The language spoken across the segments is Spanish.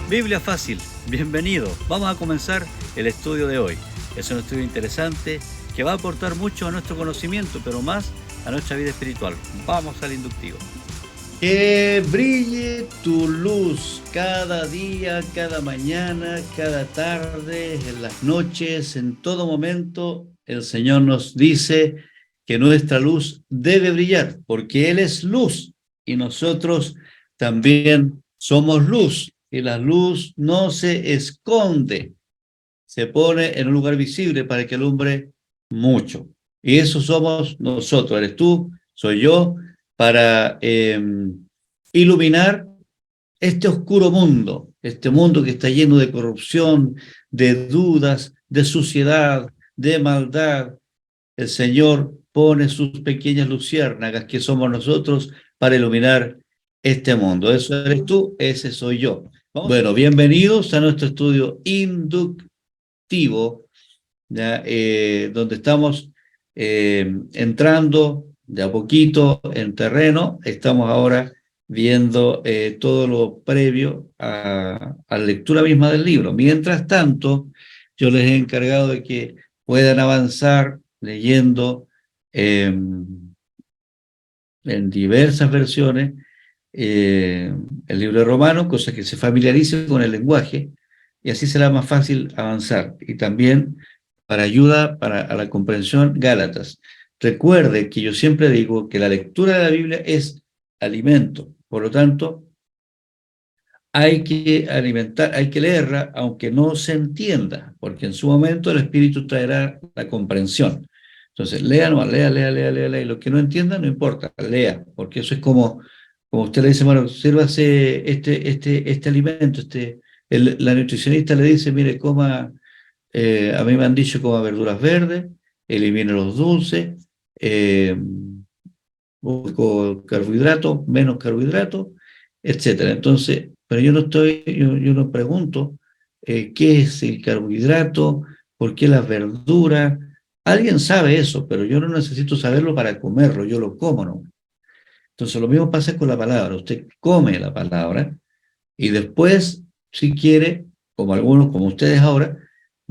Biblia Fácil, bienvenido. Vamos a comenzar el estudio de hoy. Es un estudio interesante que va a aportar mucho a nuestro conocimiento, pero más a nuestra vida espiritual. Vamos al inductivo. Que brille tu luz cada día, cada mañana, cada tarde, en las noches, en todo momento. El Señor nos dice que nuestra luz debe brillar, porque Él es luz y nosotros también somos luz. Y la luz no se esconde, se pone en un lugar visible para que alumbre mucho. Y eso somos nosotros, eres tú, soy yo, para iluminar este oscuro mundo, este mundo que está lleno de corrupción, de dudas, de suciedad, de maldad. El Señor pone sus pequeñas luciérnagas, que somos nosotros, para iluminar este mundo. Eso eres tú, ese soy yo. Bueno, bienvenidos a nuestro estudio inductivo, ¿ya? Donde estamos entrando de a poquito en terreno. Estamos ahora viendo todo lo previo a la lectura misma del libro. Mientras tanto, yo les he encargado de que puedan avanzar leyendo en diversas versiones el libro de Romanos, cosa que se familiarice con el lenguaje y así será más fácil avanzar. Y también para ayuda a la comprensión, Gálatas. Recuerde que yo siempre digo que la lectura de la Biblia es alimento, por lo tanto, hay que alimentar, hay que leerla, aunque no se entienda, porque en su momento el Espíritu traerá la comprensión. Entonces, lea, no, lea, y lo que no entienda, no importa, lea, porque eso es como usted le dice, bueno, sírvase este alimento, la nutricionista le dice, mire, coma, a mí me han dicho coma verduras verdes, elimine los dulces, poco carbohidrato, menos carbohidrato, etcétera. Entonces, pero yo no pregunto qué es el carbohidrato, por qué las verduras. Alguien sabe eso, pero yo no necesito saberlo para comerlo, yo lo como, ¿no? Entonces, lo mismo pasa con la palabra. Usted come la palabra y después, si quiere, como algunos, como ustedes ahora,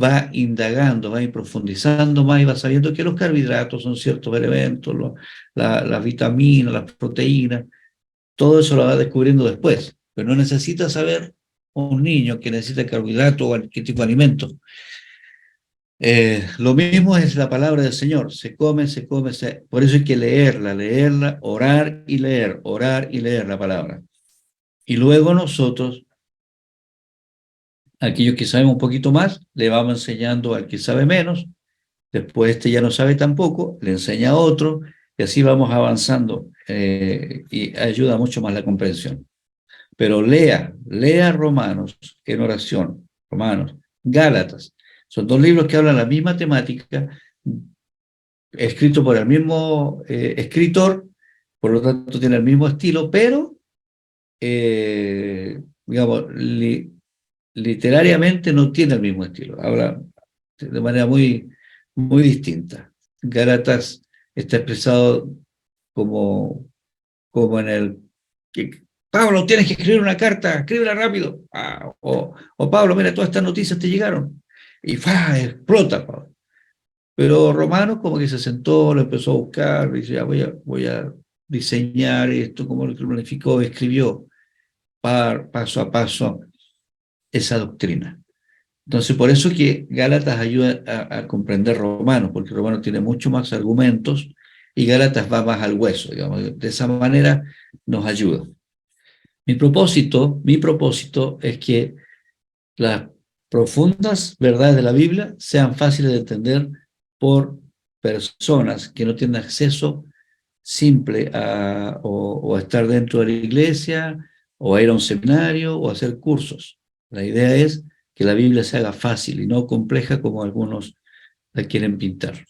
va indagando, va profundizando más y va sabiendo que los carbohidratos son ciertos elementos, las vitaminas, las proteínas, todo eso lo va descubriendo después. Pero no necesita saber un niño que necesita carbohidratos o qué tipo de alimentos. Lo mismo es la palabra del Señor, se come, por eso hay que leerla, orar y leer la palabra. Y luego nosotros, aquellos que sabemos un poquito más, le vamos enseñando al que sabe menos, después este ya no sabe tampoco, le enseña a otro, y así vamos avanzando y ayuda mucho más la comprensión. Pero lea Romanos en oración, Romanos, Gálatas, son dos libros que hablan la misma temática, escrito por el mismo escritor, por lo tanto tiene el mismo estilo, pero, digamos, literariamente no tiene el mismo estilo, habla de manera muy distinta. Gálatas está expresado como en el que Pablo, tienes que escribir una carta, escríbela rápido. O Pablo, mira, todas estas noticias te llegaron. Y ¡fa! Explota, Pablo. Pero Romanos como que se sentó, lo empezó a buscar, dice, ya voy a diseñar esto, como lo planificó, escribió paso a paso esa doctrina. Entonces, por eso que Gálatas ayuda a comprender Romanos, porque Romanos tiene mucho más argumentos y Gálatas va más al hueso, digamos. De esa manera nos ayuda. Mi propósito es que las profundas verdades de la Biblia sean fáciles de entender por personas que no tienen acceso simple o a estar dentro de la iglesia, o a ir a un seminario, o a hacer cursos. La idea es que la Biblia se haga fácil y no compleja como algunos la quieren pintar.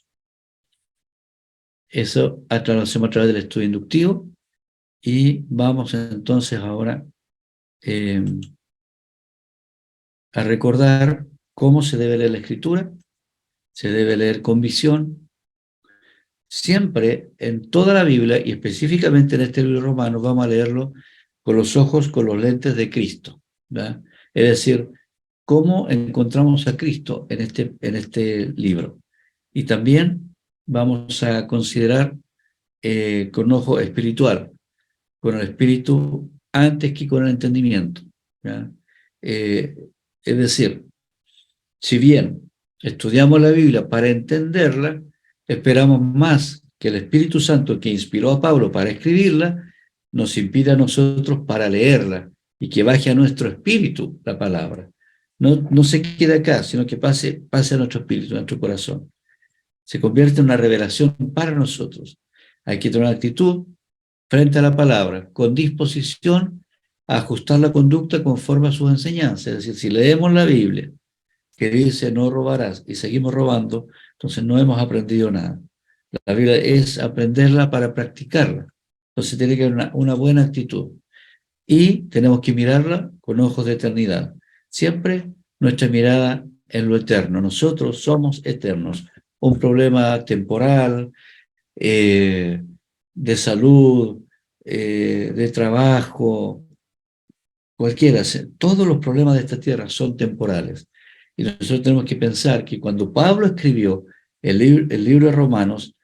Eso lo hacemos a través del estudio inductivo y vamos entonces ahora a recordar cómo se debe leer la escritura. Se debe leer con visión. Siempre en toda la Biblia y específicamente en este libro romano vamos a leerlo con los ojos, con los lentes de Cristo, ¿verdad? Es decir, cómo encontramos a Cristo en este libro. Y también vamos a considerar con ojo espiritual, con el espíritu antes que con el entendimiento, ¿ya? Eh, es decir, si bien estudiamos la Biblia para entenderla, esperamos más que el Espíritu Santo que inspiró a Pablo para escribirla, nos inspire a nosotros para leerla y que baje a nuestro espíritu la palabra. No se quede acá, sino que pase a nuestro espíritu, a nuestro corazón. Se convierte en una revelación para nosotros. Hay que tener una actitud frente a la palabra, con disposición a ajustar la conducta conforme a sus enseñanzas. Es decir, si leemos la Biblia, que dice no robarás, y seguimos robando, entonces no hemos aprendido nada. La Biblia es aprenderla para practicarla. Entonces tiene que haber una buena actitud. Y tenemos que mirarla con ojos de eternidad. Siempre nuestra mirada en lo eterno. Nosotros somos eternos. Un problema temporal, de salud, de trabajo, cualquiera, todos los problemas de esta tierra son temporales. Y nosotros tenemos que pensar que cuando Pablo escribió el libro de Romanos,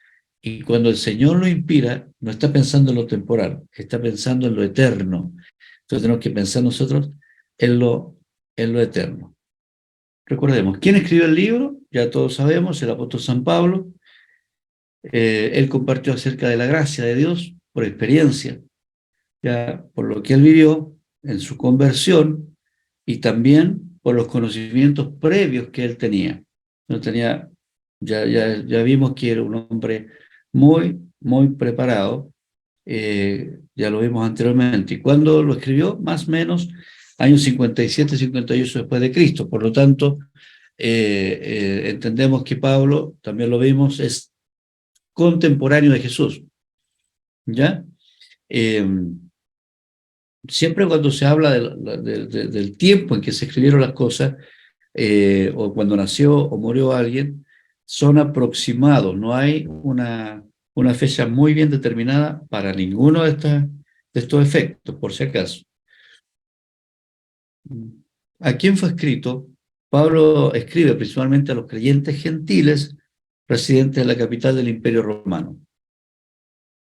y cuando el Señor lo inspira, no está pensando en lo temporal, está pensando en lo eterno. Entonces tenemos que pensar nosotros en lo eterno. Recordemos, ¿quién escribió el libro? Ya todos sabemos, el apóstol San Pablo. Él compartió acerca de la gracia de Dios por experiencia, ya por lo que él vivió en su conversión y también por los conocimientos previos que él tenía. No tenía, ya vimos que era un hombre muy, muy preparado, ya lo vimos anteriormente. ¿Y cuándo lo escribió? Más o menos años 57, 58 después de Cristo. Por lo tanto, entendemos que Pablo, también lo vimos, es contemporáneo de Jesús, ¿ya? Siempre cuando se habla del tiempo en que se escribieron las cosas, o cuando nació o murió alguien, son aproximados, no hay una fecha muy bien determinada para ninguno de estos efectos, por si acaso. ¿A quién fue escrito? Pablo escribe principalmente a los creyentes gentiles residentes en la capital del Imperio Romano,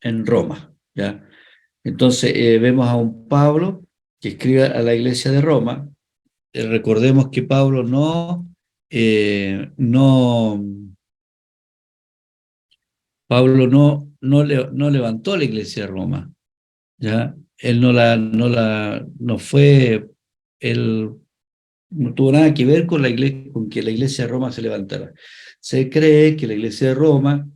en Roma, ¿ya? Entonces vemos a un Pablo que escribe a la iglesia de Roma. Recordemos que Pablo no levantó la iglesia de Roma, ¿ya? Él él no tuvo nada que ver con la iglesia, con que la iglesia de Roma se levantara. Se cree que la iglesia de Roma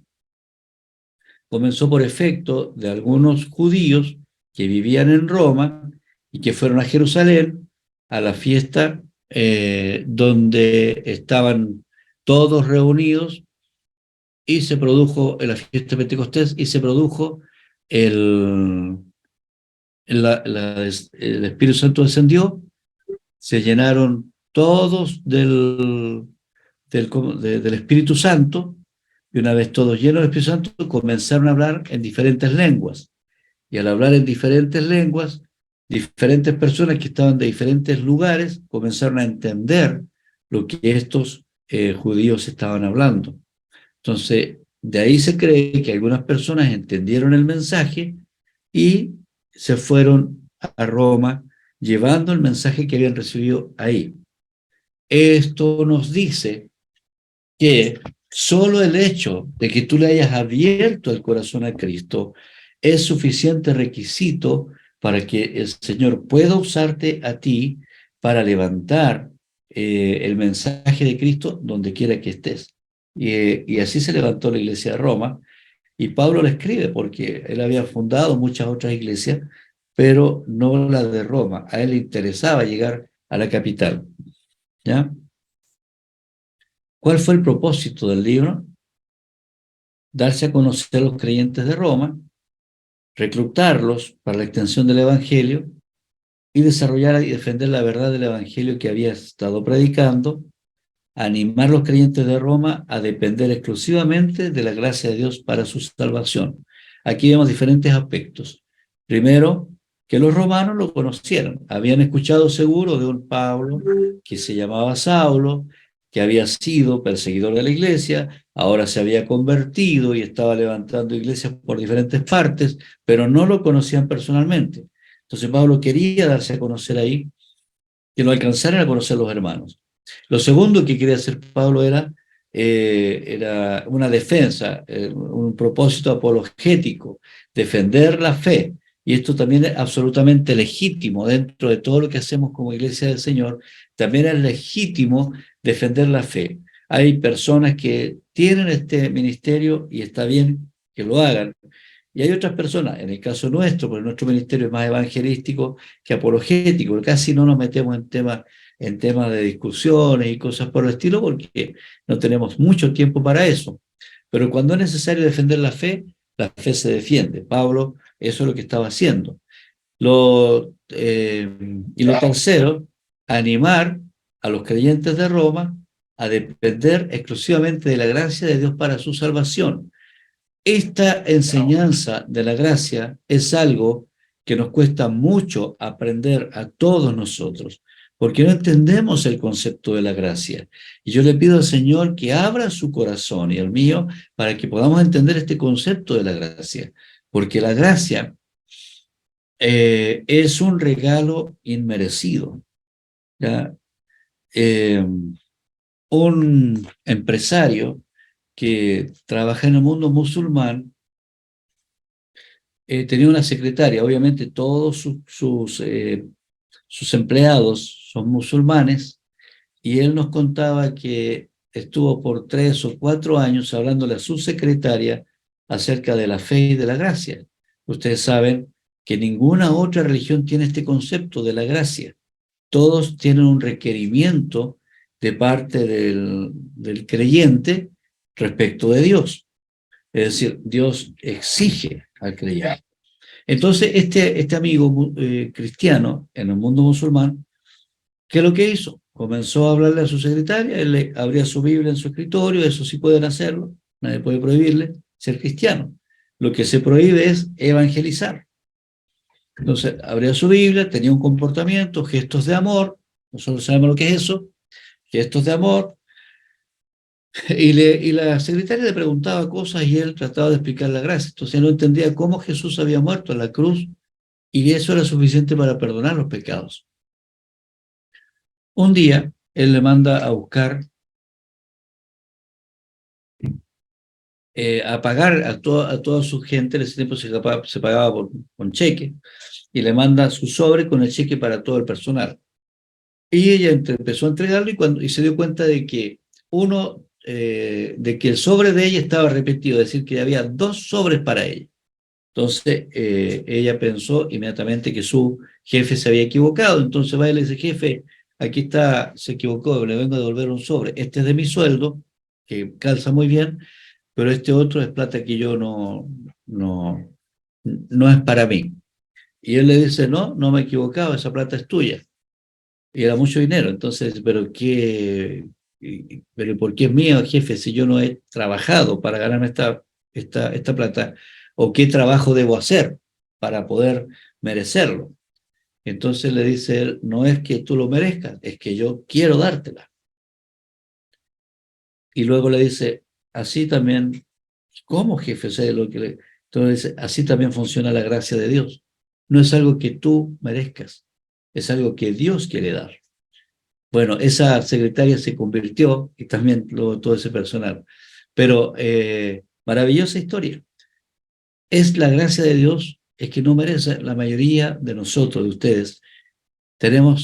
comenzó por efecto de algunos judíos que vivían en Roma y que fueron a Jerusalén a la fiesta donde estaban todos reunidos, y se produjo en la fiesta de Pentecostés, y se produjo el Espíritu Santo descendió, se llenaron todos del Espíritu Santo, y una vez todos llenos del Espíritu Santo, comenzaron a hablar en diferentes lenguas. Y al hablar en diferentes lenguas, diferentes personas que estaban de diferentes lugares comenzaron a entender lo que estos judíos estaban hablando. Entonces, de ahí se cree que algunas personas entendieron el mensaje y se fueron a Roma llevando el mensaje que habían recibido ahí. Esto nos dice que solo el hecho de que tú le hayas abierto el corazón a Cristo es suficiente requisito para que el Señor pueda usarte a ti para levantar el mensaje de Cristo donde quiera que estés. Y así se levantó la iglesia de Roma, y Pablo la escribe porque él había fundado muchas otras iglesias, pero no la de Roma. A él le interesaba llegar a la capital, ¿ya? ¿Cuál fue el propósito del libro? Darse a conocer a los creyentes de Roma, reclutarlos para la extensión del Evangelio y desarrollar y defender la verdad del Evangelio que había estado predicando, animar a los creyentes de Roma a depender exclusivamente de la gracia de Dios para su salvación. Aquí vemos diferentes aspectos. Primero, que los romanos lo conocieran. Habían escuchado seguro de un Pablo que se llamaba Saulo, que había sido perseguidor de la iglesia, ahora se había convertido y estaba levantando iglesias por diferentes partes, pero no lo conocían personalmente. Entonces Pablo quería darse a conocer ahí, que lo alcanzaran a conocer los hermanos. Lo segundo que quería hacer Pablo era una defensa, un propósito apologético, defender la fe. Y esto también es absolutamente legítimo dentro de todo lo que hacemos como Iglesia del Señor. También es legítimo defender la fe. Hay personas que tienen este ministerio y está bien que lo hagan. Y hay otras personas, en el caso nuestro, porque nuestro ministerio es más evangelístico que apologético, porque casi no nos metemos en temas de discusiones y cosas por el estilo, porque no tenemos mucho tiempo para eso. Pero cuando es necesario defender la fe se defiende. Pablo, eso es lo que estaba haciendo. Y lo tercero, animar a los creyentes de Roma a depender exclusivamente de la gracia de Dios para su salvación. Esta enseñanza de la gracia es algo que nos cuesta mucho aprender a todos nosotros, porque no entendemos el concepto de la gracia. Y yo le pido al Señor que abra su corazón y el mío para que podamos entender este concepto de la gracia, porque la gracia es un regalo inmerecido. ¿Ya? Un empresario que trabaja en el mundo musulmán tenía una secretaria. Obviamente todos sus empleados son musulmanes, y él nos contaba que estuvo por 3 o 4 años hablándole a su secretaria acerca de la fe y de la gracia. Ustedes saben que ninguna otra religión tiene este concepto de la gracia. Todos tienen un requerimiento de parte del creyente respecto de Dios. Es decir, Dios exige al creyente. Entonces, este amigo cristiano en el mundo musulmán, ¿qué es lo que hizo? Comenzó a hablarle a su secretaria, él le abría su Biblia en su escritorio, eso sí pueden hacerlo, nadie puede prohibirle ser cristiano. Lo que se prohíbe es evangelizar. Entonces, abría su Biblia, tenía un comportamiento, gestos de amor, nosotros sabemos lo que es eso, gestos de amor, y la secretaria le preguntaba cosas y él trataba de explicar la gracia. Entonces él no entendía cómo Jesús había muerto en la cruz y eso era suficiente para perdonar los pecados. Un día él le manda a buscar, a pagar a toda su gente. En ese tiempo se pagaba con cheque, y le manda su sobre con el cheque para todo el personal. Y ella empezó a entregarlo y se dio cuenta de que de que el sobre de ella estaba repetido, es decir, que había 2 sobres para ella. Entonces ella pensó inmediatamente que su jefe se había equivocado. Entonces va y le dice: jefe, aquí está, se equivocó, le vengo a devolver un sobre. Este es de mi sueldo, que calza muy bien, pero este otro es plata que yo no es para mí. Y él le dice: no me he equivocado, esa plata es tuya. Y era mucho dinero. Entonces, ¿pero por qué es mío, jefe, si yo no he trabajado para ganarme esta plata? ¿O qué trabajo debo hacer para poder merecerlo? Entonces le dice él: no es que tú lo merezcas, es que yo quiero dártela. Y luego le dice: así también, ¿cómo, jefe? Entonces dice: así también funciona la gracia de Dios. No es algo que tú merezcas, es algo que Dios quiere dar. Bueno, esa secretaria se convirtió, y también todo ese personal. Pero maravillosa historia. Es la gracia de Dios, es que no merece. La mayoría de nosotros, de ustedes, tienen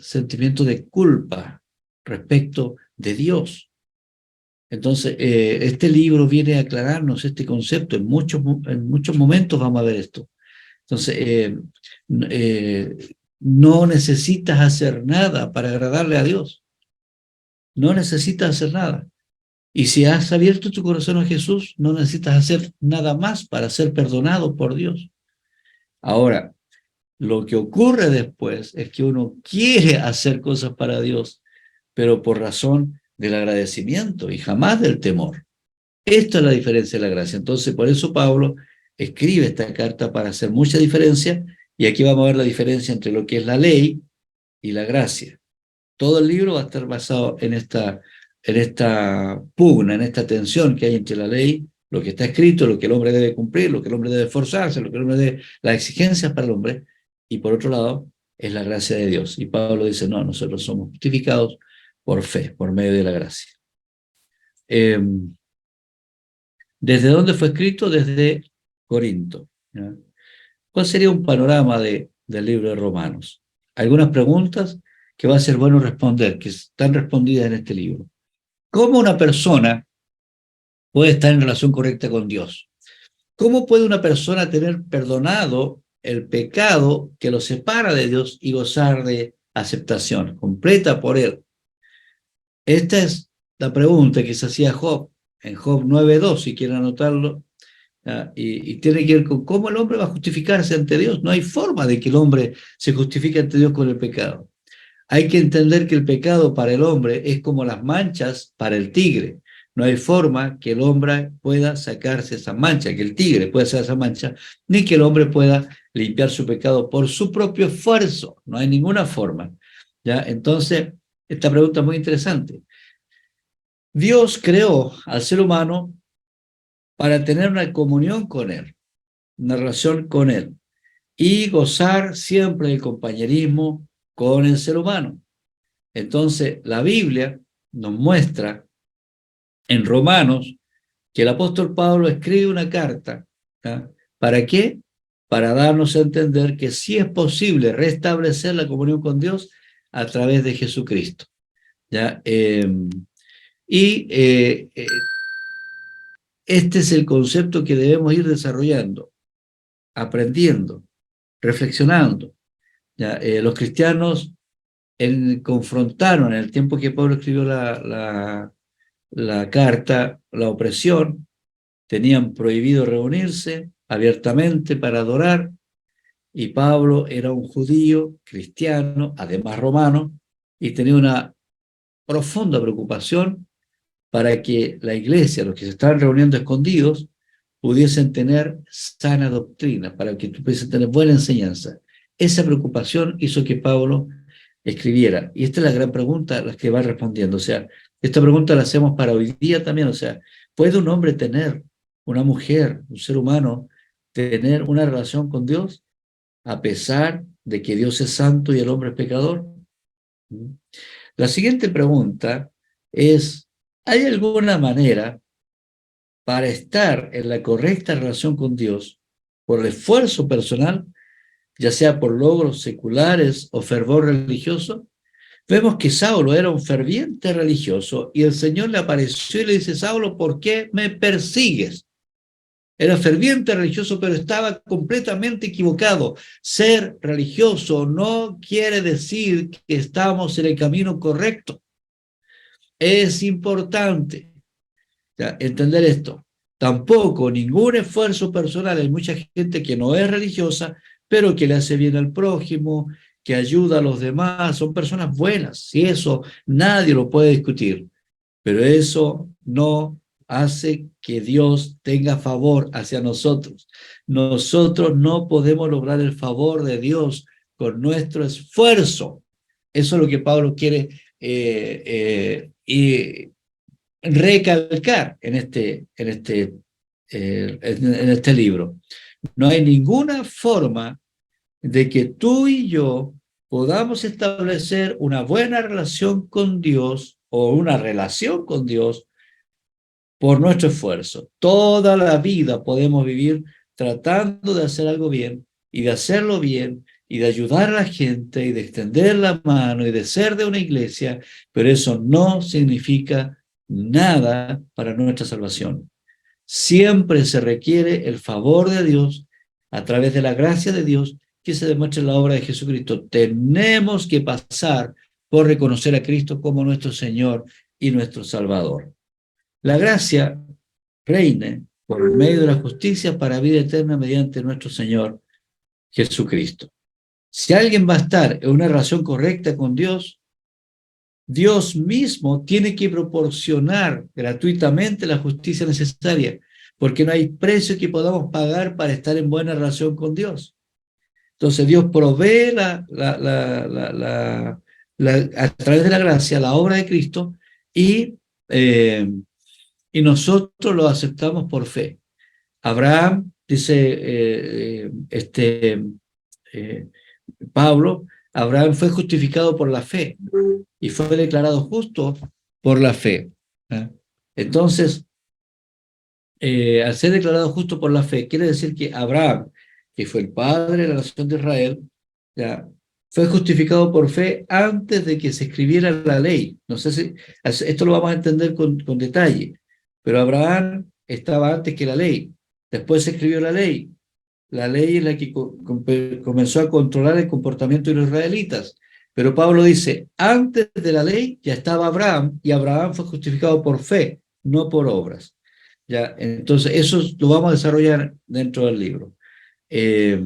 sentimiento de culpa respecto de Dios. Entonces, este libro viene a aclararnos este concepto. En muchos momentos vamos a ver esto. Entonces, no necesitas hacer nada para agradarle a Dios. No necesitas hacer nada. Y si has abierto tu corazón a Jesús, no necesitas hacer nada más para ser perdonado por Dios. Ahora, lo que ocurre después es que uno quiere hacer cosas para Dios, pero por razón del agradecimiento y jamás del temor. Esta es la diferencia de la gracia. Entonces, por eso Pablo escribe esta carta, para hacer mucha diferencia Y aquí vamos a ver la diferencia entre lo que es la ley y la gracia. Todo el libro va a estar basado en esta pugna, en esta tensión que hay entre la ley, lo que está escrito, lo que el hombre debe cumplir, lo que el hombre debe esforzarse, lo que el hombre debe, las exigencias para el hombre, y por otro lado es la gracia de Dios. Y Pablo dice, no, nosotros somos justificados por fe, por medio de la gracia. ¿Desde dónde fue escrito? Desde Corinto, ¿ya? ¿Cuál sería un panorama del libro de Romanos? Algunas preguntas que va a ser bueno responder, que están respondidas en este libro. ¿Cómo una persona puede estar en relación correcta con Dios? ¿Cómo puede una persona tener perdonado el pecado que lo separa de Dios y gozar de aceptación completa por Él? Esta es la pregunta que se hacía Job, en Job 9:2, si quieren anotarlo, y tiene que ver con cómo el hombre va a justificarse ante Dios. No hay forma de que el hombre se justifique ante Dios con el pecado. Hay que entender que el pecado para el hombre es como las manchas para el tigre. No hay forma que el hombre pueda sacarse esa mancha, que el tigre pueda hacer esa mancha, ni que el hombre pueda limpiar su pecado por su propio esfuerzo. No hay ninguna forma, ¿ya? Entonces, esta pregunta es muy interesante. Dios creó al ser humano para tener una comunión con Él, una relación con Él, y gozar siempre del compañerismo con el ser humano. Entonces, la Biblia nos muestra en Romanos que el apóstol Pablo escribe una carta, ¿ya? ¿Para qué? Para darnos a entender que sí es posible restablecer la comunión con Dios a través de Jesucristo, ¿ya? Este es el concepto que debemos ir desarrollando, aprendiendo, reflexionando, ¿ya? Los cristianos confrontaron en el tiempo que Pablo escribió la carta, la opresión, tenían prohibido reunirse abiertamente para adorar, y Pablo era un judío cristiano, además romano, y tenía una profunda preocupación para que la iglesia, los que se estaban reuniendo escondidos, pudiesen tener sana doctrina, para que pudiesen tener buena enseñanza. Esa preocupación hizo que Pablo escribiera. Y esta es la gran pregunta a la que va respondiendo. O sea, esta pregunta la hacemos para hoy día también. O sea, ¿puede un hombre tener, una mujer, un ser humano, tener una relación con Dios a pesar de que Dios es santo y el hombre es pecador? La siguiente pregunta es, ¿hay alguna manera para estar en la correcta relación con Dios por el esfuerzo personal, ya sea por logros seculares o fervor religioso? Vemos que Saulo era un ferviente religioso y el Señor le apareció y le dice, Saulo, ¿por qué me persigues? Era ferviente religioso, pero estaba completamente equivocado. Ser religioso no quiere decir que estamos en el camino correcto. Es importante, ¿ya?, entender esto. Tampoco ningún esfuerzo personal. Hay mucha gente que no es religiosa, pero que le hace bien al prójimo, que ayuda a los demás. Son personas buenas, y eso nadie lo puede discutir. Pero eso no hace que Dios tenga favor hacia nosotros. Nosotros no podemos lograr el favor de Dios con nuestro esfuerzo. Eso es lo que Pablo quiere recalcar en este libro. No hay ninguna forma de que tú y yo podamos establecer una buena relación con Dios o una relación con Dios por nuestro esfuerzo. Toda la vida podemos vivir tratando de hacer algo bien y de hacerlo bien y de ayudar a la gente y de extender la mano y de ser de una iglesia, pero eso no significa nada para nuestra salvación. Siempre se requiere el favor de Dios a través de la gracia de Dios que se demuestra en la obra de Jesucristo. Tenemos que pasar por reconocer a Cristo como nuestro Señor y nuestro Salvador. La gracia reine por medio de la justicia para vida eterna mediante nuestro Señor Jesucristo. Si alguien va a estar en una relación correcta con Dios, Dios mismo tiene que proporcionar gratuitamente la justicia necesaria, porque no hay precio que podamos pagar para estar en buena relación con Dios. Entonces Dios provee a través de la gracia la obra de Cristo y, eh, y nosotros lo aceptamos por fe. Abraham, dice eh, Pablo, Abraham fue justificado por la fe y fue declarado justo por la fe. ¿Eh? Entonces, al ser declarado justo por la fe, quiere decir que Abraham, que fue el padre de la nación de Israel, ¿ya? Fue justificado por fe antes de que se escribiera la ley. No sé si esto lo vamos a entender con detalle, pero Abraham estaba antes que la ley. Después se escribió la ley. La ley es la que comenzó a controlar el comportamiento de los israelitas. Pero Pablo dice, antes de la ley ya estaba Abraham y Abraham fue justificado por fe, no por obras. ¿Ya? Entonces, eso lo vamos a desarrollar dentro del libro. Eh,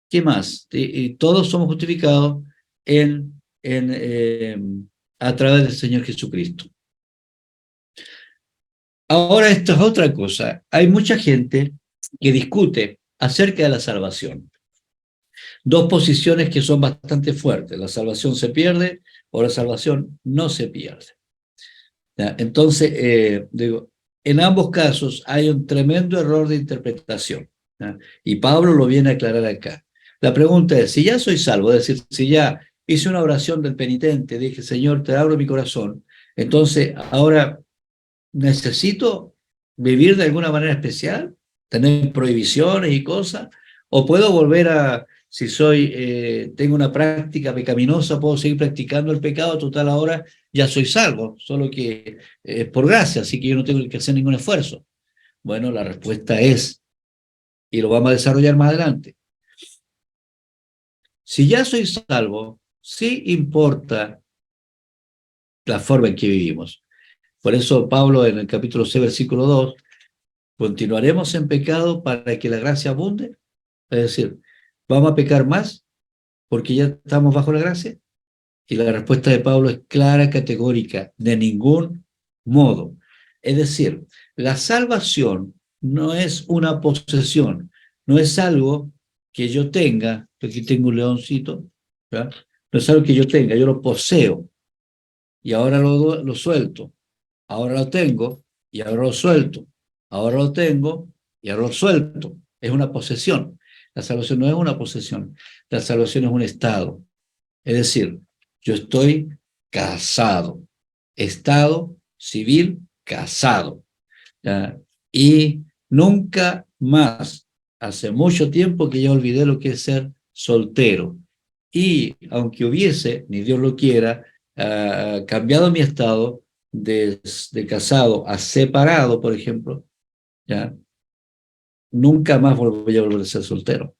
¿Qué más? Y todos somos justificados a través del Señor Jesucristo. Ahora, esto es otra cosa. Hay mucha gente que discute acerca de la salvación. Dos posiciones que son bastante fuertes. La salvación se pierde o la salvación no se pierde. ¿Ya? Entonces, digo, en ambos casos hay un tremendo error de interpretación. ¿Ya? Y Pablo lo viene a aclarar acá. La pregunta es, si ya soy salvo, es decir, si ya hice una oración del penitente, dije, Señor, te abro mi corazón, entonces ahora necesito vivir de alguna manera especial, tener prohibiciones y cosas, o puedo volver a, si tengo una práctica pecaminosa, puedo seguir practicando el pecado, total ahora ya soy salvo, solo que es por gracia, así que yo no tengo que hacer ningún esfuerzo. Bueno, la respuesta es, y lo vamos a desarrollar más adelante, si ya soy salvo, sí importa la forma en que vivimos. Por eso Pablo en el capítulo 6, versículo 2, ¿continuaremos en pecado para que la gracia abunde? Es decir, ¿vamos a pecar más porque ya estamos bajo la gracia? Y la respuesta de Pablo es clara, categórica, de ningún modo. Es decir, la salvación no es una posesión, no es algo que yo tenga, aquí tengo un leoncito, ¿verdad? No es algo que yo tenga, yo lo poseo y ahora lo suelto, ahora lo tengo y ahora lo suelto, ahora lo tengo y ahora lo suelto. Es una posesión. La salvación no es una posesión, la salvación es un estado. Es decir, yo estoy casado, estado civil casado, ¿ya? Y nunca más, hace mucho tiempo que ya olvidé lo que es ser soltero. Y aunque hubiese, ni Dios lo quiera, cambiado mi estado de casado a separado, por ejemplo, ¿ya? Nunca más voy a volver a ser soltero.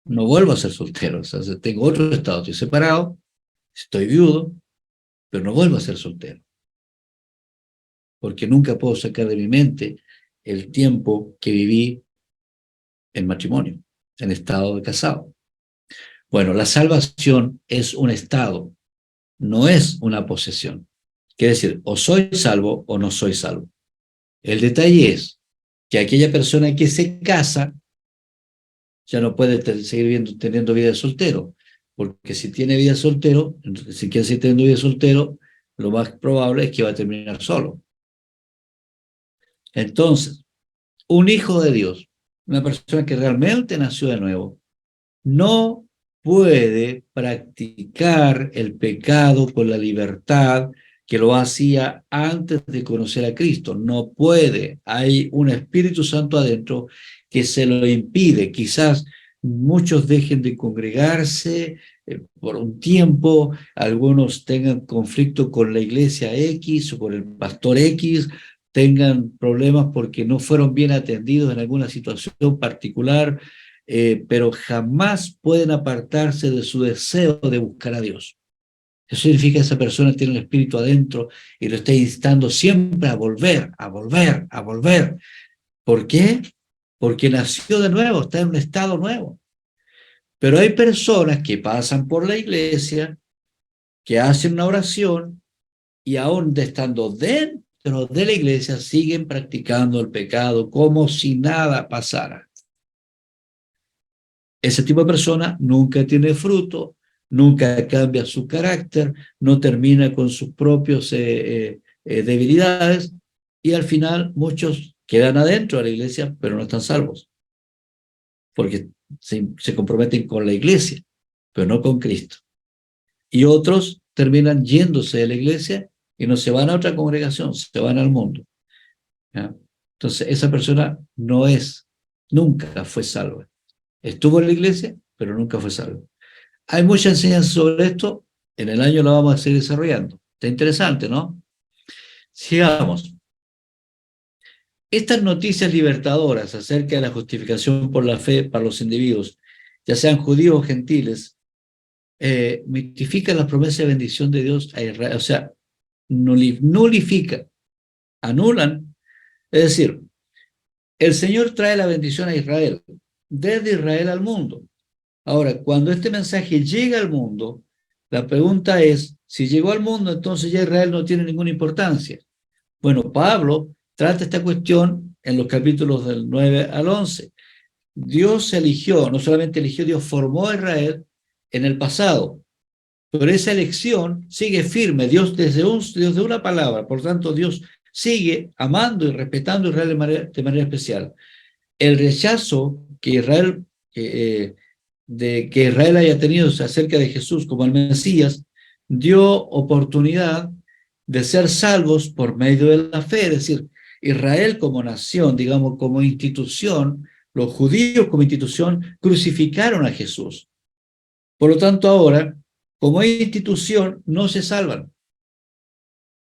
No vuelvo a ser soltero, o sea, tengo otro estado, estoy separado, estoy viudo, pero no vuelvo a ser soltero, porque nunca puedo sacar de mi mente el tiempo que viví en matrimonio, en estado de casado. Bueno, la salvación es un estado, no es una posesión. Quiere decir, o soy salvo o no soy salvo. El detalle es que aquella persona que se casa ya no puede seguir teniendo vida de soltero, porque si tiene vida de soltero, si quiere seguir teniendo vida de soltero, lo más probable es que va a terminar solo. Entonces, un hijo de Dios, una persona que realmente nació de nuevo, no puede practicar el pecado con la libertad que lo hacía antes de conocer a Cristo. No puede. Hay un Espíritu Santo adentro que se lo impide. Quizás muchos dejen de congregarse por un tiempo, algunos tengan conflicto con la iglesia X o con el pastor X, tengan problemas porque no fueron bien atendidos en alguna situación particular, pero jamás pueden apartarse de su deseo de buscar a Dios. Eso significa que esa persona tiene el Espíritu adentro y lo está instando siempre a volver, a volver, a volver. ¿Por qué? Porque nació de nuevo, está en un estado nuevo. Pero hay personas que pasan por la iglesia, que hacen una oración y aún estando dentro de la iglesia siguen practicando el pecado como si nada pasara. Ese tipo de persona nunca tiene fruto, nunca cambia su carácter, no termina con sus propios debilidades, y al final muchos quedan adentro de la iglesia, pero no están salvos, porque se comprometen con la iglesia, pero no con Cristo. Y otros terminan yéndose de la iglesia y no se van a otra congregación, se van al mundo. ¿Ya? Entonces, esa persona nunca fue salva. Estuvo en la iglesia, pero nunca fue salva. Hay mucha enseñanza sobre esto, en el año la vamos a seguir desarrollando. Está interesante, ¿no? Sigamos. Estas noticias libertadoras acerca de la justificación por la fe para los individuos, ya sean judíos o gentiles, mitifican la promesa de bendición de Dios a Israel, o sea, nulifican, anulan. Es decir, el Señor trae la bendición a Israel, desde Israel al mundo. Ahora, cuando este mensaje llega al mundo, la pregunta es, si llegó al mundo, entonces ya Israel no tiene ninguna importancia. Bueno, Pablo trata esta cuestión en los capítulos del 9 al 11. Dios eligió, no solamente eligió, Dios formó a Israel en el pasado, pero esa elección sigue firme, Dios desde una palabra, por tanto Dios sigue amando y respetando a Israel de manera especial. El rechazo que Israel haya tenido acerca de Jesús como el Mesías dio oportunidad de ser salvos por medio de la fe, es decir, Israel como nación, digamos, como institución, los judíos como institución crucificaron a Jesús. Por lo tanto, ahora, como institución, no se salvan.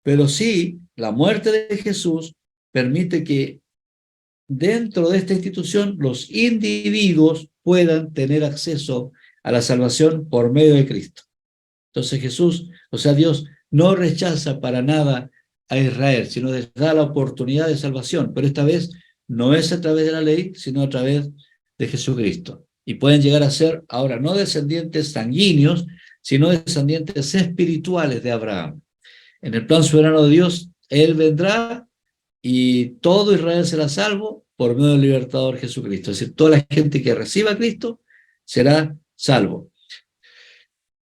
Pero sí, la muerte de Jesús permite que dentro de esta institución los individuos puedan tener acceso a la salvación por medio de Cristo. Entonces Jesús, o sea, Dios no rechaza para nada a Israel, sino les da la oportunidad de salvación, pero esta vez no es a través de la ley, sino a través de Jesucristo. Y pueden llegar a ser ahora no descendientes sanguíneos, sino descendientes espirituales de Abraham. En el plan soberano de Dios, Él vendrá y todo Israel será salvo por medio del libertador Jesucristo. Es decir, toda la gente que reciba a Cristo será salvo.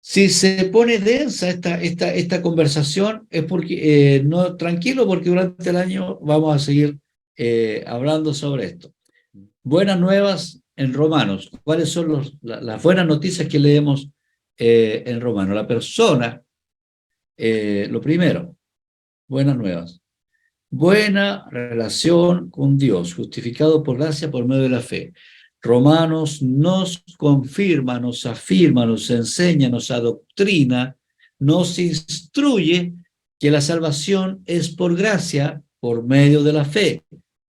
Si se pone densa esta conversación, es porque, no, tranquilo, porque durante el año vamos a seguir hablando sobre esto. Buenas nuevas en Romanos. ¿Cuáles son las buenas noticias que leemos en Romanos? La persona, lo primero, buenas nuevas. Buena relación con Dios, justificado por gracia por medio de la fe. Romanos nos confirma, nos afirma, nos enseña, nos adoctrina, nos instruye que la salvación es por gracia, por medio de la fe,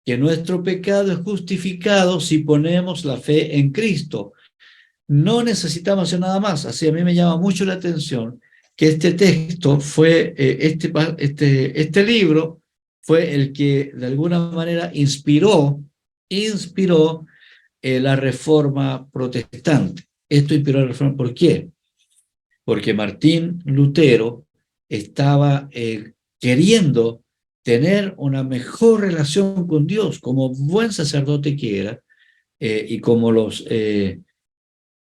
que nuestro pecado es justificado si ponemos la fe en Cristo. No necesitamos hacer nada más. Así a mí me llama mucho la atención que este texto fue, este libro fue el que de alguna manera inspiró la Reforma Protestante. Esto inspiró la Reforma, ¿por qué? Porque Martín Lutero estaba queriendo tener una mejor relación con Dios, como buen sacerdote que era, y como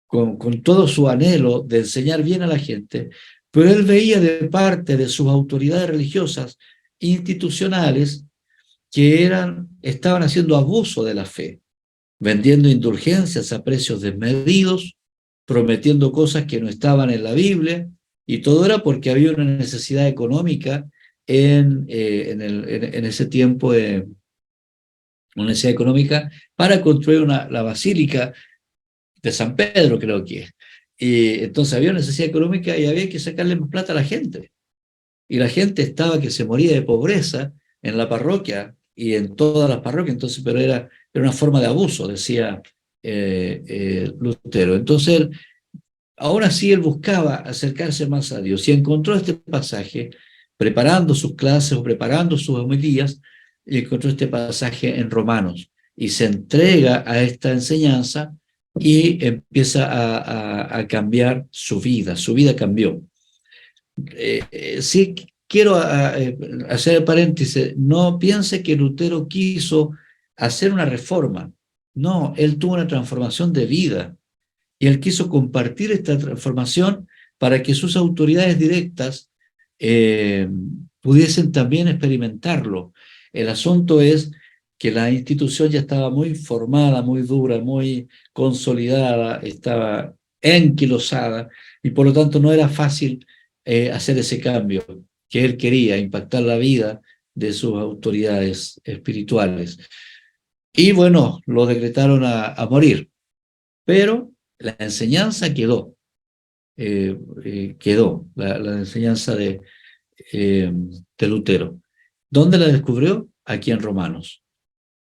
con todo su anhelo de enseñar bien a la gente, pero él veía de parte de sus autoridades religiosas institucionales que estaban haciendo abuso de la fe, vendiendo indulgencias a precios desmedidos, prometiendo cosas que no estaban en la Biblia, y todo era porque había una necesidad económica en ese tiempo, una necesidad económica para construir la basílica de San Pedro, creo que es. Y entonces había una necesidad económica y había que sacarle más plata a la gente. Y la gente estaba que se moría de pobreza en la parroquia y en todas las parroquias, entonces, pero era una forma de abuso, decía Lutero. Entonces, aún así él buscaba acercarse más a Dios y encontró este pasaje, preparando sus clases o preparando sus homilías, y encontró este pasaje en Romanos y se entrega a esta enseñanza y empieza a cambiar su vida cambió. Sí quiero hacer el paréntesis, no piense que Lutero quiso hacer una reforma, no, él tuvo una transformación de vida, y él quiso compartir esta transformación para que sus autoridades directas pudiesen también experimentarlo. El asunto es que la institución ya estaba muy formada, muy dura, muy consolidada, estaba enquilosada, y por lo tanto no era fácil hacer ese cambio que él quería, impactar la vida de sus autoridades espirituales. Y bueno, lo decretaron a morir, pero la enseñanza quedó, la enseñanza de Lutero. ¿Dónde la descubrió? Aquí en Romanos.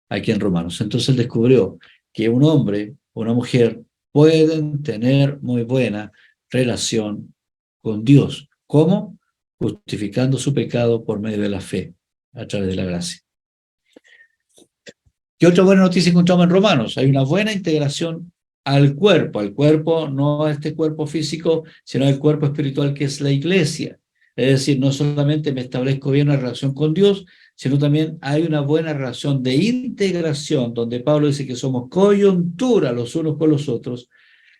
Aquí en Romanos. Entonces él descubrió que un hombre o una mujer pueden tener muy buena relación con Dios. ¿Cómo? Justificando su pecado por medio de la fe, a través de la gracia. ¿Qué otra buena noticia encontramos en Romanos? Hay una buena integración al cuerpo no a este cuerpo físico, sino al cuerpo espiritual que es la iglesia. Es decir, no solamente me establezco bien una relación con Dios, sino también hay una buena relación de integración, donde Pablo dice que somos coyuntura los unos con los otros,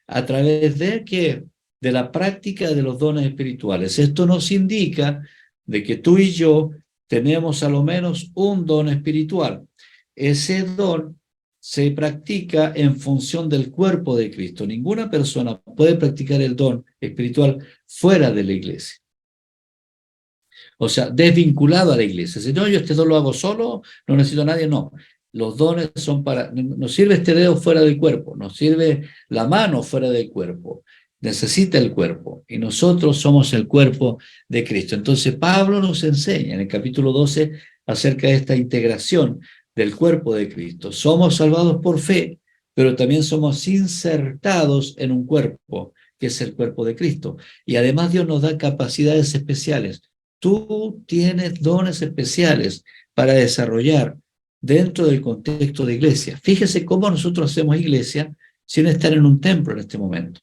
a través de ¿qué? De la práctica de los dones espirituales. Esto nos indica de que tú y yo tenemos a lo menos un don espiritual. Ese don se practica en función del cuerpo de Cristo. Ninguna persona puede practicar el don espiritual fuera de la iglesia. O sea, desvinculado a la iglesia. Si no, yo este don lo hago solo, no necesito a nadie, no. Los dones son para... Nos sirve este dedo fuera del cuerpo, nos sirve la mano fuera del cuerpo. Necesita el cuerpo, y nosotros somos el cuerpo de Cristo. Entonces Pablo nos enseña en el capítulo 12 acerca de esta integración del cuerpo de Cristo. Somos salvados por fe, pero también somos insertados en un cuerpo, que es el cuerpo de Cristo. Y además Dios nos da capacidades especiales. Tú tienes dones especiales para desarrollar dentro del contexto de iglesia. Fíjese cómo nosotros hacemos iglesia sin estar en un templo en este momento.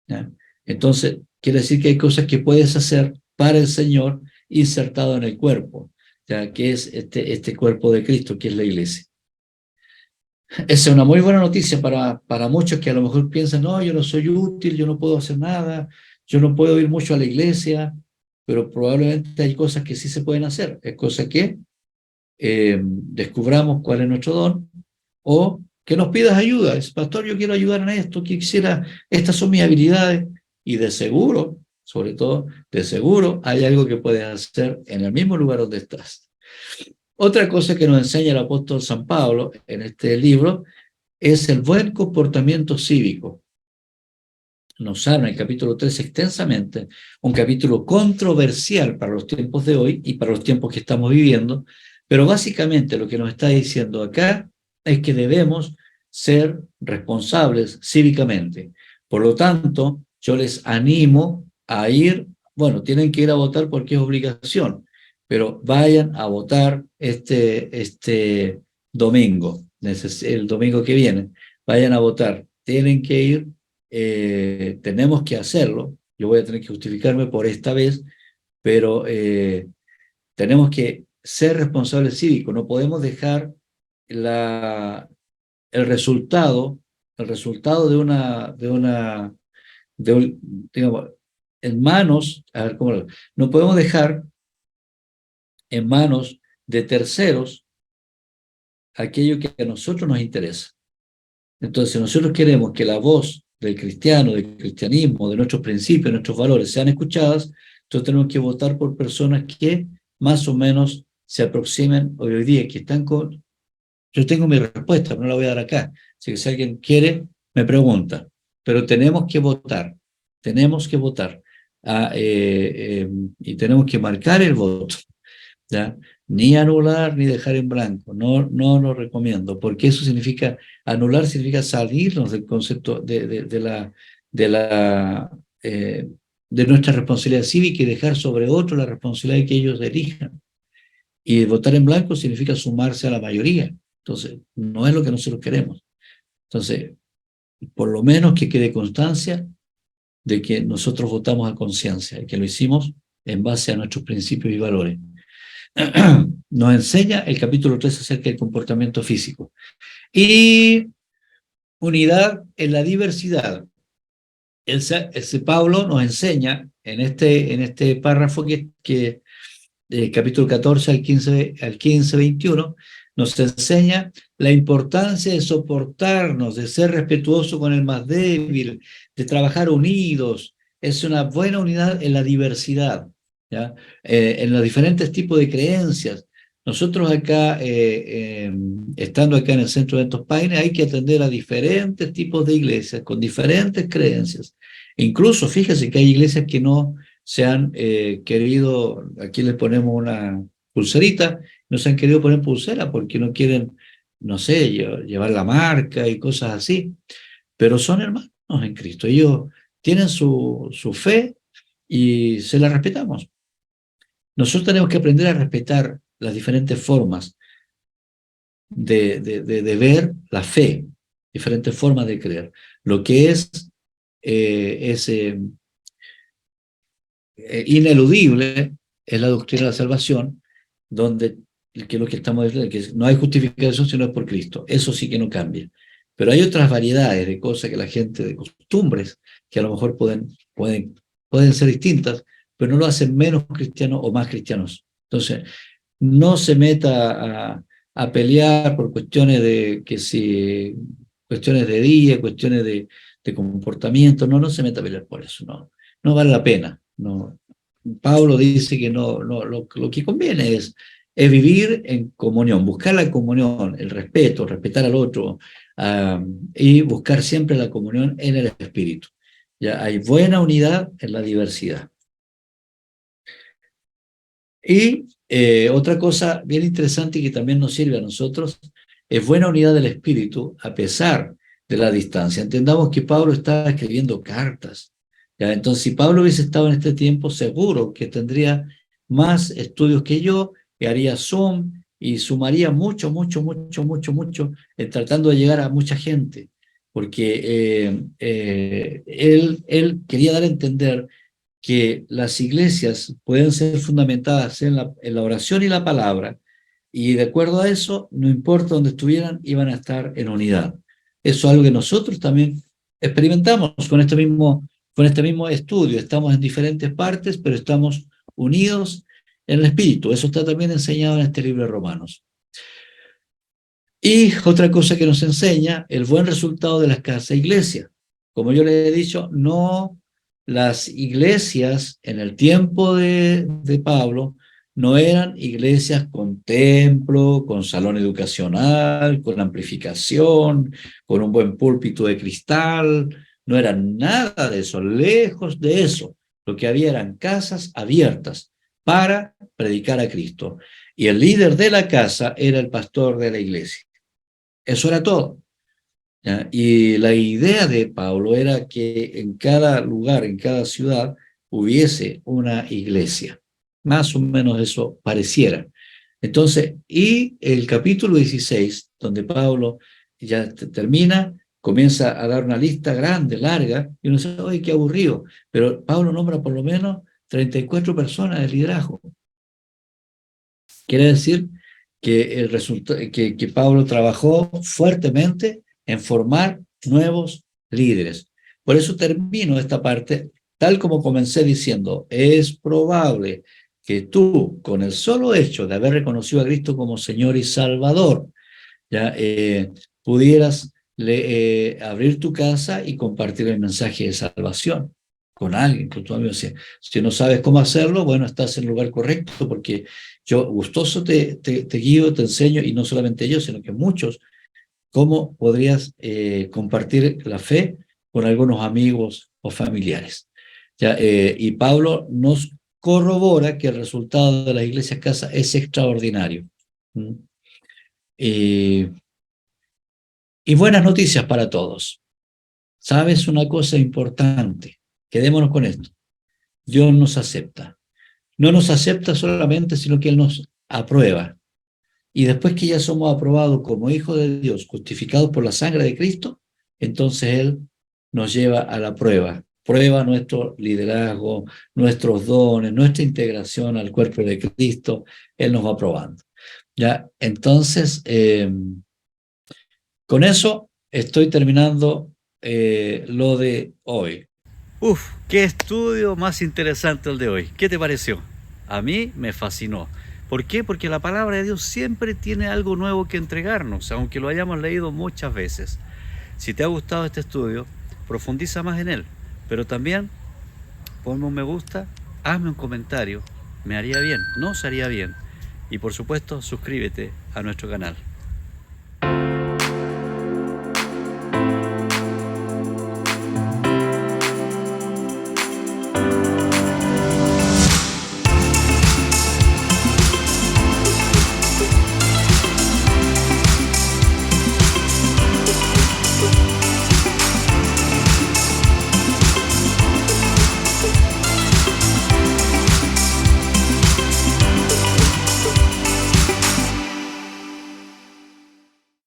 ¿Ya? Entonces, quiere decir que hay cosas que puedes hacer para el Señor insertado en el cuerpo, ¿ya? Que es este cuerpo de Cristo, que es la iglesia. Esa es una muy buena noticia para muchos que a lo mejor piensan, no, yo no soy útil, yo no puedo hacer nada, yo no puedo ir mucho a la iglesia, pero probablemente hay cosas que sí se pueden hacer, es cosa que descubramos cuál es nuestro don, o que nos pidas ayuda. Es, pastor, yo quiero ayudar en esto, quisiera, estas son mis habilidades, y de seguro, sobre todo, de seguro hay algo que puedes hacer en el mismo lugar donde estás. Otra cosa que nos enseña el apóstol San Pablo en este libro es el buen comportamiento cívico. Nos habla en el capítulo 3 extensamente, un capítulo controversial para los tiempos de hoy y para los tiempos que estamos viviendo, pero básicamente lo que nos está diciendo acá es que debemos ser responsables cívicamente. Por lo tanto, yo les animo a ir, bueno, tienen que ir a votar porque es obligación, pero vayan a votar este domingo, el domingo que viene, vayan a votar, tienen que ir, tenemos que hacerlo, yo voy a tener que justificarme por esta vez, pero tenemos que ser responsables cívicos, no podemos dejar el resultado digamos, en manos, a ver cómo no podemos dejar en manos de terceros aquello que a nosotros nos interesa. Entonces, si nosotros queremos que la voz del cristiano, del cristianismo, de nuestros principios, de nuestros valores sean escuchadas, entonces tenemos que votar por personas que más o menos se aproximen hoy día, que están con... Yo tengo mi respuesta, pero no la voy a dar acá. Así que si alguien quiere, me pregunta. Pero tenemos que votar. Tenemos que votar. Y tenemos que marcar el voto. ¿Ya? Ni anular ni dejar en blanco. No lo recomiendo, porque eso significa, anular significa salirnos del concepto de nuestra responsabilidad cívica y dejar sobre otro la responsabilidad que ellos elijan. Y votar en blanco significa sumarse a la mayoría. Entonces, no es lo que nosotros queremos. Entonces, por lo menos que quede constancia de que nosotros votamos a conciencia y que lo hicimos en base a nuestros principios y valores. Nos enseña el capítulo 3 acerca del comportamiento físico. Y unidad en la diversidad. ese Pablo nos enseña en este párrafo que capítulo 14 al 15, 21, nos enseña la importancia de soportarnos, de ser respetuoso con el más débil, de trabajar unidos. Es una buena unidad en la diversidad, ¿ya? En los diferentes tipos de creencias. Nosotros acá, estando acá en el Centro de Eventos Paine, hay que atender a diferentes tipos de iglesias con diferentes creencias. Incluso, fíjese que hay iglesias que no se han querido, aquí les ponemos una pulserita, no se han querido poner pulsera porque no quieren, no sé, llevar la marca y cosas así, pero son hermanos en Cristo. Ellos tienen su fe y se la respetamos. Nosotros tenemos que aprender a respetar las diferentes formas de ver la fe, diferentes formas de creer. Lo que es ineludible es la doctrina de la salvación, donde que lo que estamos diciendo que no hay justificación si no es por Cristo. Eso sí que no cambia. Pero hay otras variedades de cosas que la gente, de costumbres, que a lo mejor pueden ser distintas, pero no lo hacen menos cristianos o más cristianos. Entonces, no se meta a pelear por cuestiones cuestiones de día, cuestiones de comportamiento, no se meta a pelear por eso, no vale la pena. No. Pablo dice que lo que conviene es vivir en comunión, buscar la comunión, el respeto, respetar al otro, y buscar siempre la comunión en el espíritu. Ya hay buena unidad en la diversidad. Y otra cosa bien interesante y que también nos sirve a nosotros es buena unidad del espíritu a pesar de la distancia. Entendamos que Pablo estaba escribiendo cartas. ¿Ya? Entonces, si Pablo hubiese estado en este tiempo, seguro que tendría más estudios que yo, que haría Zoom y sumaría mucho, tratando de llegar a mucha gente, porque él quería dar a entender que las iglesias pueden ser fundamentadas en la oración y la palabra, y de acuerdo a eso, no importa dónde estuvieran, iban a estar en unidad. Eso es algo que nosotros también experimentamos con este mismo estudio. Estamos en diferentes partes, pero estamos unidos en el espíritu. Eso está también enseñado en este libro de Romanos. Y otra cosa que nos enseña, el buen resultado de las casas iglesias. Como yo les he dicho, no, las iglesias en el tiempo de Pablo no eran iglesias con templo, con salón educacional, con amplificación, con un buen púlpito de cristal. No eran nada de eso, lejos de eso. Lo que había eran casas abiertas para predicar a Cristo. Y el líder de la casa era el pastor de la iglesia. Eso era todo. ¿Ya? Y la idea de Pablo era que en cada lugar, en cada ciudad, hubiese una iglesia. Más o menos eso pareciera. Entonces, y el capítulo 16, donde Pablo ya termina, comienza a dar una lista grande, larga, y uno dice, oye, qué aburrido. Pero Pablo nombra por lo menos 34 personas de liderazgo. Quiere decir que Pablo trabajó fuertemente en formar nuevos líderes. Por eso termino esta parte tal como comencé diciendo, es probable que tú, con el solo hecho de haber reconocido a Cristo como Señor y Salvador, ya pudieras abrir tu casa y compartir el mensaje de salvación con alguien, con tu amigo. Si no sabes cómo hacerlo, bueno, estás en el lugar correcto, porque yo gustoso te guío, te enseño, y no solamente yo, sino que muchos, cómo podrías compartir la fe con algunos amigos o familiares. ¿Ya? Y Pablo nos corrobora que el resultado de las iglesias casa es extraordinario. ¿Mm? Y buenas noticias para todos. ¿Sabes una cosa importante? Quedémonos con esto. Dios nos acepta. No nos acepta solamente, sino que Él nos aprueba. Y después que ya somos aprobados como hijos de Dios, justificados por la sangre de Cristo, entonces Él nos lleva a la prueba. Prueba nuestro liderazgo, nuestros dones, nuestra integración al cuerpo de Cristo. Él nos va probando. ¿Ya? Entonces, con eso estoy terminando lo de hoy. Uf, qué estudio más interesante el de hoy. ¿Qué te pareció? A mí me fascinó. ¿Por qué? Porque la palabra de Dios siempre tiene algo nuevo que entregarnos, aunque lo hayamos leído muchas veces. Si te ha gustado este estudio, profundiza más en él, pero también ponme un me gusta, hazme un comentario, me haría bien, nos haría bien. Y por supuesto, suscríbete a nuestro canal.